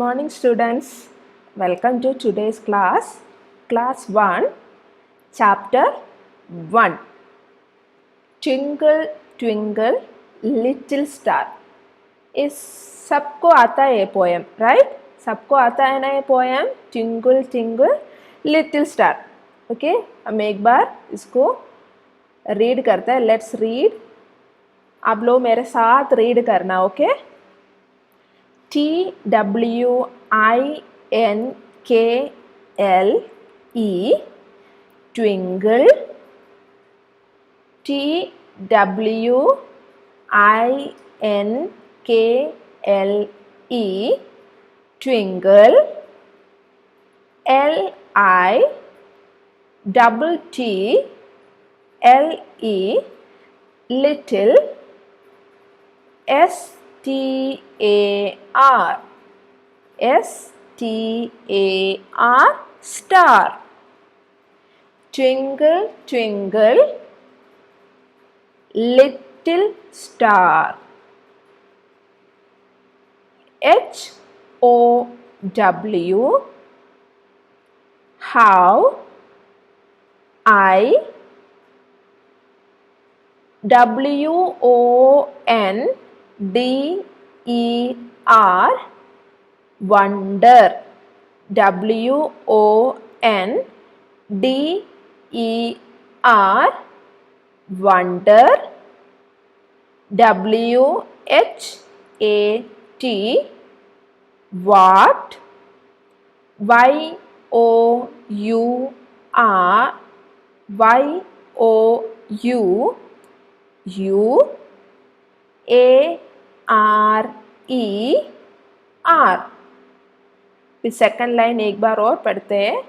morning, students. Welcome to today's class. Class 1, Chapter 1. Twinkle, twinkle, little star. इस सबको आता है ये पोएम, राइट? सबको आता है ना ये poem, twinkle twinkle little star. Okay, हम एक बार इसको रीड करते हैं. Let's read. आप लोग मेरे साथ रीड करना, okay? TWINKLE, twinkle. TWINKLE, twinkle. LITTLE, little. STAR, star. Twinkle, twinkle, little star. HOW, how. WONDER, wonder. WONDER, wonder. WHAT, what. YOU, ARE. फिर सेकंड लाइन एक बार और पढ़ते हैं.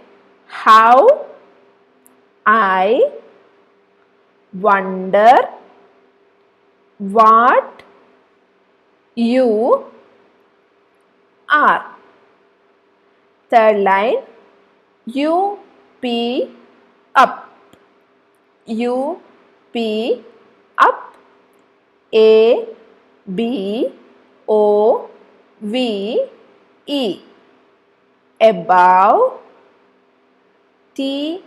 How, I. Wonder, what. You are. Third line. UP, up. UP, up. ABOVE, above. THE,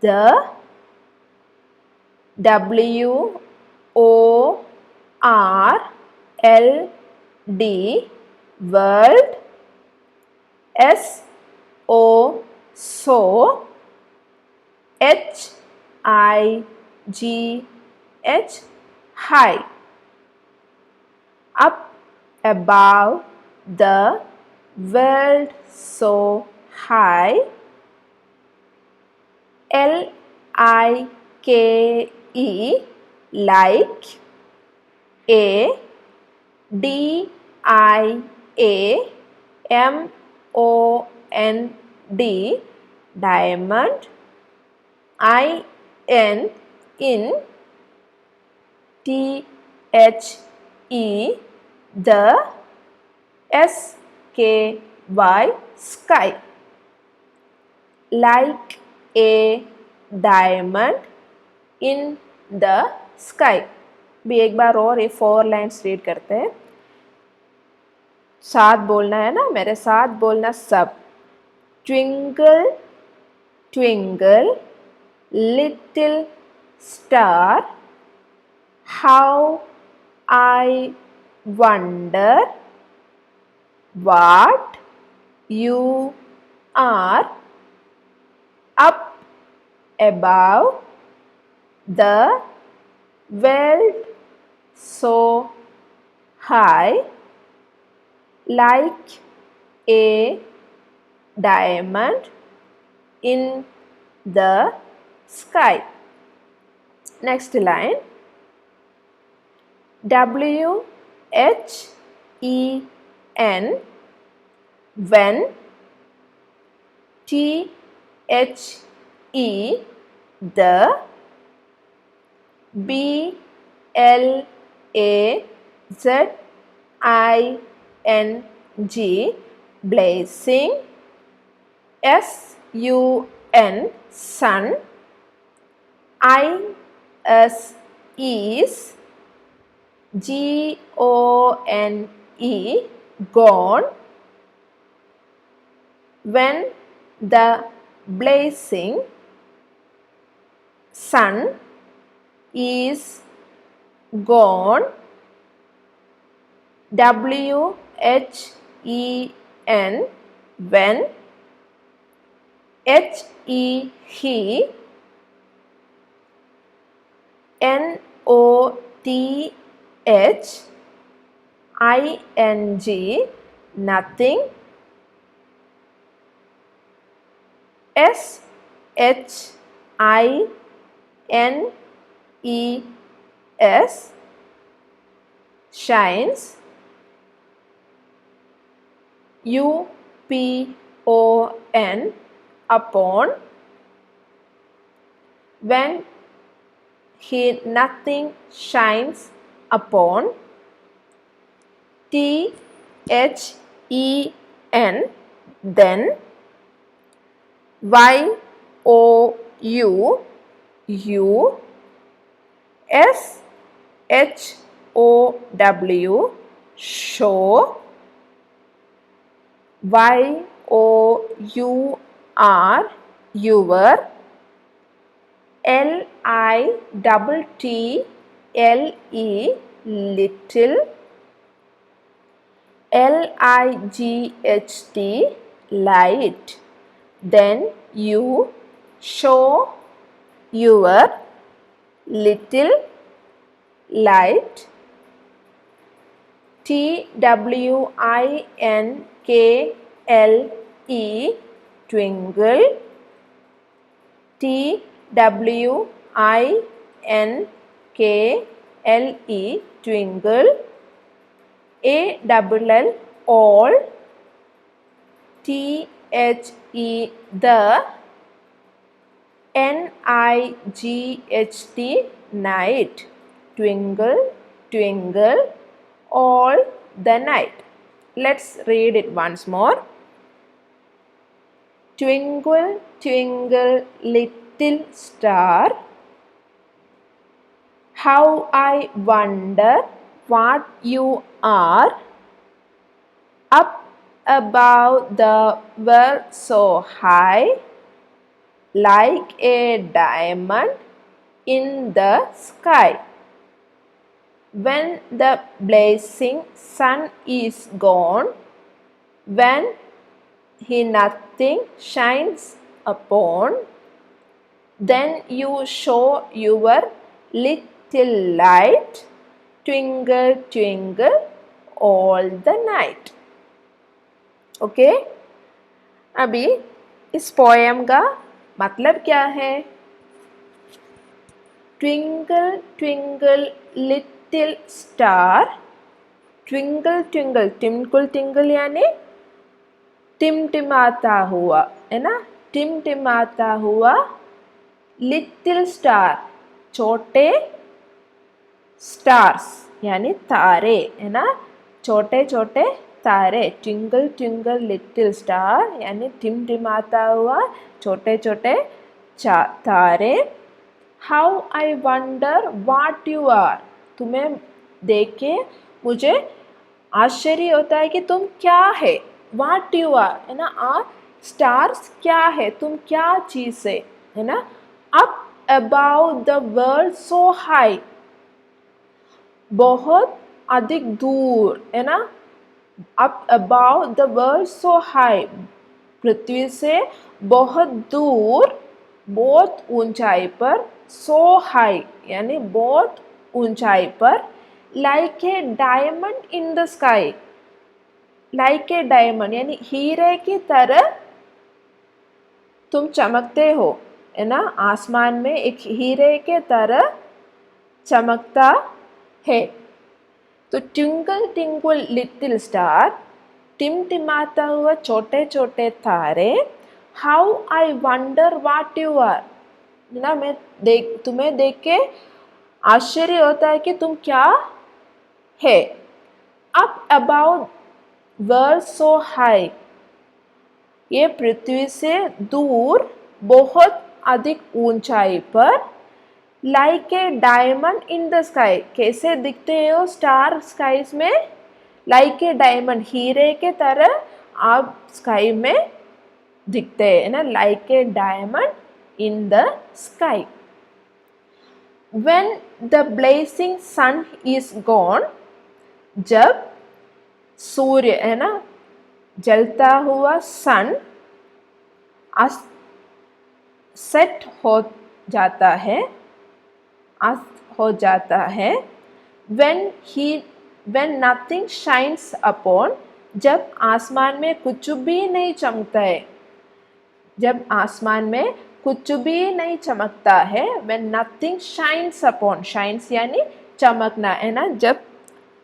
the. WORLD, world. SO, so. HIGH, high. Up above the world so high. LIKE, like. DIAMOND, diamond. in. THE, the. SKY, sky. Like a diamond in the sky. भी एक बार और ये 4 lines read करते हैं. साथ बोलना है ना, मेरे साथ बोलना सब. Twinkle, twinkle, little star, how I wonder what you are. Up above the world so high. Like a diamond in the sky. Next line. WHEN, when. THE, the. BLAZING, blazing. SUN, sun. IS, GONE, E, gone. When the blazing sun is gone. WHEN, when. HE, he. NOTH, ING, nothing. SHINES, shines. UPON, upon. When nothing shines upon. THEN, then. YOU, you. SHOW, show. YOUR, your. LITTLE, little. LIGHT, light. Then you show your little light. TWINKLE, twinkle. TWINKLE, twinkle. ALL, all. THE, the. NIGHT, night. Twinkle, twinkle, all the night. Let's read it once more. Twinkle, twinkle, little star, how I wonder what you are. Up above the world so high, like a diamond in the sky. When the blazing sun is gone, when nothing shines upon, then you show your little light. Twinkle, twinkle, all the night. ओके, अभी इस poem का मतलब क्या है? Twinkle twinkle little star, twinkle twinkle, टिमकुल twinkle यानी टिमटिमाता हुआ, है ना, टिमटिमाता हुआ। लिटिल स्टार, छोटे स्टार्स यानी तारे, है ना, छोटे छोटे तारे। ट्विंकल ट्विंकल लिटिल स्टार यानी टिमटिमाता हुआ छोटे छोटे तारे। How I wonder what you are, तुम्हें देख के मुझे आश्चर्य होता है कि तुम क्या है। व्हाट यू आर, है ना, स्टार्स क्या है, तुम क्या चीज़ है ना। Up about the world so high, बहुत अधिक दूर, है ना। Up about the world so high, पृथ्वी से बहुत दूर, बहुत ऊंचाई पर। सो हाई यानी बहुत ऊंचाई पर। Like a diamond in the sky, like a diamond यानी हीरे की तरह तुम चमकते हो, है ना। आसमान में एक हीरे के तरह चमकता है। तो ट्विंकल ट्विंकल लिटिल स्टार, टिमटिमाता हुआ छोटे छोटे तारे। How I wonder what you are, ना, मैं तुम्हें देख के आश्चर्य होता है कि तुम क्या है। Up about world so high, ये पृथ्वी से दूर, बहुत अधिक ऊंचाई पर। Like a diamond in the sky, कैसे दिखते हो स्टार स्काईज में? लाइक ए डायमंड, हीरे के तरह आप स्काई में दिखते हैं ना, like a diamond in the sky. When the blessing sun is gone, जब सूर्य है ना जलता हुआ सन सेट हो जाता है, अस्त हो जाता है। when nothing shines upon, जब आसमान में कुछ भी नहीं चमकता है, जब आसमान में कुछ भी नहीं चमकता है, when nothing shines upon, shines यानी चमकना है ना, जब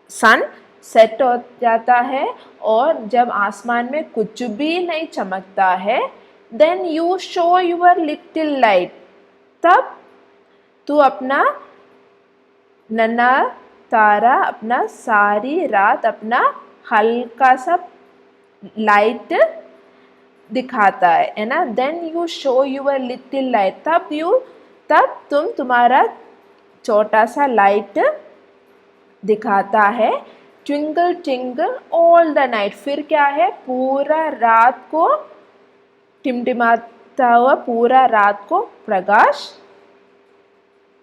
सन सेट हो जाता है और जब आसमान में कुछ भी नहीं चमकता है, then you show your little light, तब तू अपना नन्हा तारा, अपना सारी रात अपना हल्का सा लाइट दिखाता है ना। Then you show your little light, तब तुम तुम्हारा छोटा सा लाइट दिखाता है। Twinkle twinkle all the night, फिर क्या है, पूरा रात को टिमटिमाता हुआ पूरा रात को प्रकाश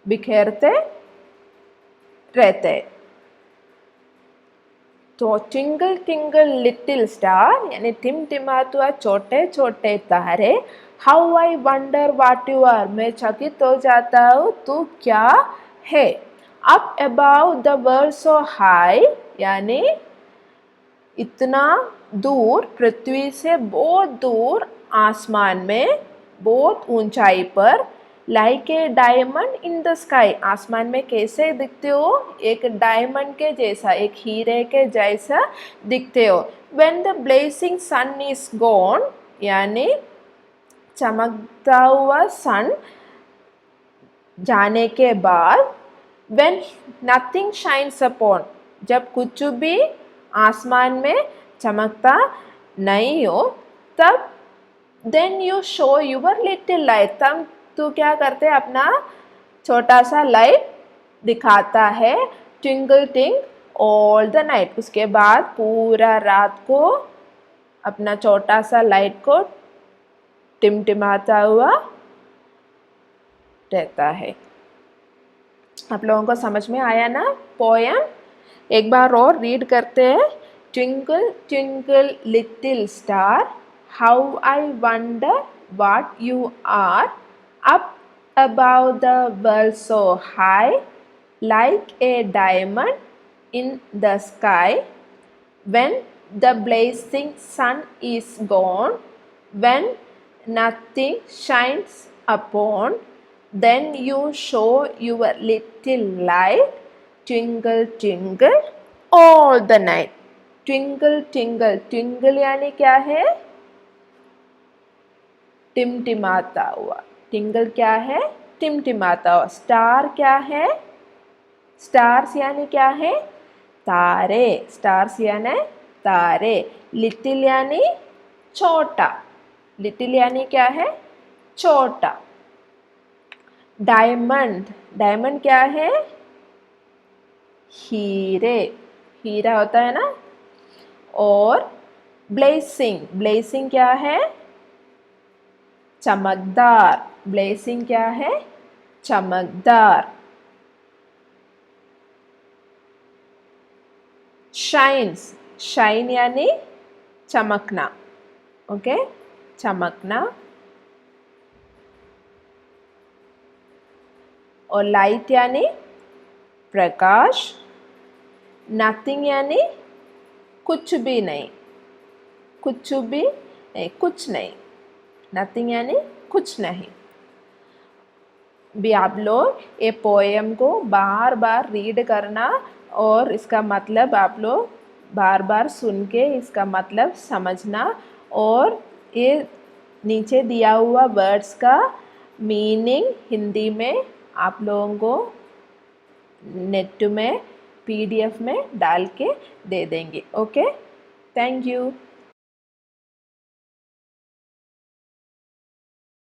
बिखेरते रहते। तो ट्विंकल ट्विंकल लिटिल स्टार यानी टिमटिमाते हुआ छोटे छोटे तारे, how I wonder what you are, मैं चकित हो जाता हूँ तू क्या है। Up about the world so high, यानी इतना दूर, पृथ्वी से बहुत दूर आसमान में बहुत ऊंचाई पर, like a diamond in the sky, आसमान में कैसे दिखते हो, एक डायमंड के जैसा, एक हीरे के जैसा दिखते हो। When the blessing sun is gone, यानी चमकता हुआ सन जाने के बाद, व्हेन नथिंग शाइन्स अपॉन, जब कुछ भी आसमान में चमकता नहीं हो, तब then you show your little light, तब तू क्या करते अपना छोटा सा लाइट दिखाता है। Twinkle twinkle all the night, उसके बाद पूरा रात को अपना छोटा सा लाइट को टिमटिमाता हुआ रहता है। आप लोगों को समझ में आया ना पोयम? एक बार और रीड करते हैं। Twinkle twinkle little star, how I wonder what you are, up above the world so high, like a diamond in the sky, when the blazing sun is gone, when nothing shines upon, then you show your little light, twinkle twinkle all the night. Twinkle twinkle, twinkle यानी क्या है, टिमटिमाता हुआ, twinkle क्या है, टिमटिमाता हुआ। Star क्या है, stars यानी क्या है, तारे, स्टार्स यानी तारे। लिटिल यानी छोटा, लिटिल यानी क्या है, छोटा। डायमंड, डायमंड क्या है, हीरे, हीरा होता है ना। और ब्लेसिंग, ब्लेसिंग क्या है, चमकदार, ब्लेसिंग क्या है, चमकदार। शाइन्स, शाइन यानी चमकना, ओके, चमकना। और लाइट यानी प्रकाश। नथिंग यानी कुछ भी नहीं, कुछ भी नहीं, कुछ नहीं। नथिंग यानी कुछ नहीं। भी आप लोग ये पोएम को बार बार रीड करना और इसका मतलब आप लोग बार बार सुन के इसका मतलब समझना, और ये नीचे दिया हुआ वर्ड्स का मीनिंग हिंदी में आप लोगों को नेट में PDF में डाल के दे देंगे। Okay, thank you.